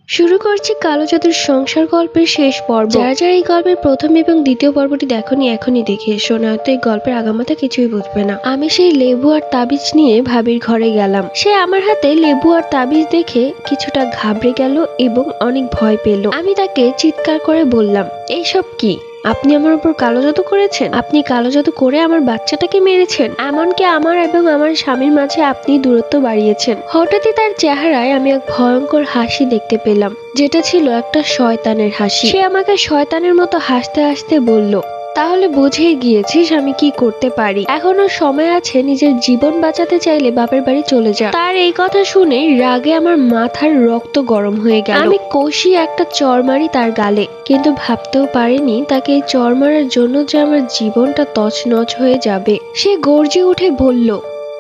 শুরু করছি কালো জাদুর সংসার গল্পের শেষ পর্ব। যারা যারা এই গল্পের প্রথম এবং দ্বিতীয় পর্বটি দেখোনি এখনই দেখে এসো, নয়তো এই গল্পের আগামাথা কিছুই বুঝবে না। আমি সেই লেবু আর তাবিজ নিয়ে ভাবির ঘরে গেলাম। সে আমার হাতে লেবু আর তাবিজ দেখে কিছুটা ঘাবড়ে গেল এবং অনেক ভয় পেল। আমি তাকে চিৎকার করে বললাম, এইসব কি? আপনি আমার উপর কালো জাদু করেছেন? আপনি কালো জাদু করে আমার বাচ্চাটাকে মেরেছেন, এমনকি আমার এবং আমার স্বামীর মাঝে আপনি দূরত্ব বাড়িয়েছেন। হঠাৎই তার চেহারায় আমি এক ভয়ঙ্কর হাসি দেখতে পেলাম, যেটা ছিল একটা শয়তানের হাসি। সে আমাকে শয়তানের মতো হাসতে হাসতে বলল, তাহলে বুঝেই গিয়েছিস আমি কি করতে পারি। এখনো সময় আছে, নিজের জীবন বাঁচাতে চাইলে বাপের বাড়ি চলে যা। তার এই কথা শুনে রাগে আমার মাথার রক্ত গরম হয়ে গেল। আমি কষি একটা চড় মারি তার গালে, কিন্তু ভাবতেও পারিনি তাকে এই চড় মারার জন্য যে আমার জীবনটা তছনছ হয়ে যাবে। সে গর্জে উঠে বলল,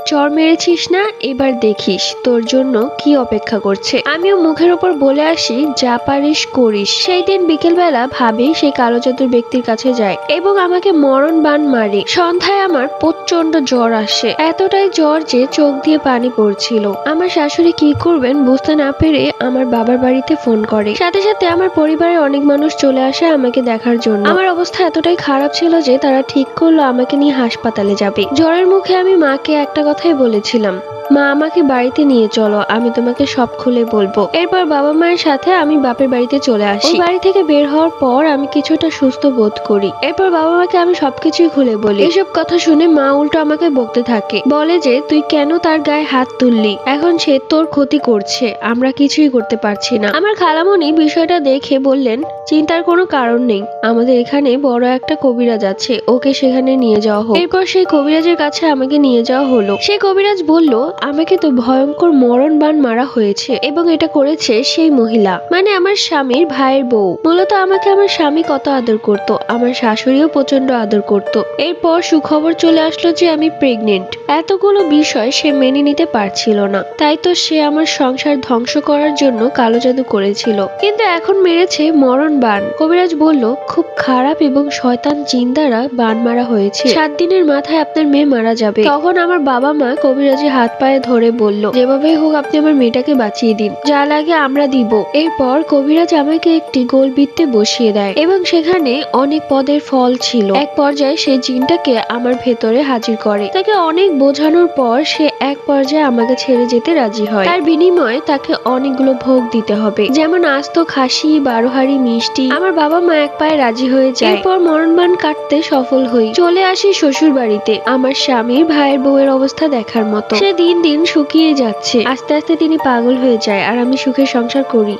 চর মেরেছিস না, এবার দেখিস তোর জন্য কি অপেক্ষা করছে। আমিও মুখের ওপর বলে আসি, যা পারিস করিস। সেই দিন বিকেলবেলা ভাবি সেই কালো জাদুর ব্যক্তির কাছে যায় এবং আমাকে মরণ বান মারে। সন্ধ্যায় আমার প্রচন্ড জ্বর আসে, এতটাই জ্বর যে চোখ দিয়ে পানি পড়ছিল। আমার শাশুড়ি কি করবেন বুঝতে না পেরে আমার বাবার বাড়িতে ফোন করে। সাথে সাথে আমার পরিবারের অনেক মানুষ চলে আসে আমাকে দেখার জন্য। আমার অবস্থা এতটাই খারাপ ছিল যে তারা ঠিক করলো আমাকে নিয়ে হাসপাতালে যাবে। জ্বরের মুখে আমি মাকে একটা কথাই বলেছিলাম, মা আমাকে বাড়িতে নিয়ে চলো, আমি তোমাকে সব খুলে বলবো। এরপর বাবা মায়ের সাথে আমি বাপের বাড়িতে চলে আসি। বাড়ি থেকে বের হওয়ার পর আমি কিছুটা সুস্থ বোধ করি। এরপর বাবা মাকে আমি সবকিছুই খুলে বলি। এসব কথা শুনে মা উল্টো আমাকে বকতে থাকে, বলে যে তুই কেন তার গায়ে হাত তুললি, এখন সে তোর ক্ষতি করছে, আমরা কিছুই করতে পারছি না। আমার খালামণি বিষয়টা দেখে বললেন, চিন্তার কোনো কারণ নেই, আমাদের এখানে বড় একটা কবিরাজ আছে, ওকে সেখানে নিয়ে যাওয়া হোক। এরপর সেই কবিরাজের কাছে আমাকে নিয়ে যাওয়া হলো। সেই কবিরাজ বলল, আমাকে তো ভয়ঙ্কর মরণ বান মারা হয়েছে এবং এটা করেছে সেই মহিলা, মানে আমার স্বামীর ভাইয়ের বউ। মূলত আমাকে আমার স্বামী কত আদর করত, আমার শাশুড়িও প্রচন্ড আদর করত। এরপর সুখবর চলে আসলো যে আমি প্রেগনেন্ট। এতগুলো বিষয় সে মেনে নিতে পারছিল না, তাই তো সে আমার সংসার ধ্বংস করার জন্য কালো জাদু করেছিল, কিন্তু এখন মেরেছে মরণ বান। কবিরাজ বলল, খুব খারাপ এবং শয়তান জিন দ্বারা বান মারা হয়েছে, 7 দিনের মাথায় আপনার মেয়ে মারা যাবে। তখন আমার বাবা মা কবিরাজের হাত পায়ে ধরে বলল, যেভাবেই হোক আপনি আমার মেয়েটাকে বাঁচিয়ে দিন, যা লাগে আমরা দিব। এরপর কবিরাজ আমাকে একটি গোল বৃত্তে বসিয়ে দেয় এবং সেখানে অনেক পদের ফল ছিল। এক পর্যায়ে সেই জিনটাকে আমার ভেতরে হাজির করে। তাকে অনেক বোঝানোর পর সে এক পর্যায়ে আমাকে ছেড়ে যেতে রাজি হয়। তার বিনিময়ে তাকে অনেকগুলো ভোগ দিতে হবে, যেমন আস্ত খাসি, 12 হাঁড়ি মিষ্টি। আমার বাবা মা এক পায়ে রাজি হয়ে যায়। এরপর মরণবান কাটতে সফল হই। চলে আসি শ্বশুর বাড়িতে আমার স্বামীর ভাইয়ের বউয়ের অবস্থা দেখার মতো। সে দিন দিন শুকিয়ে যাচ্ছে, আস্তে আস্তে তিনি পাগল হয়ে যায় আর আমি সুখে সংসার করি।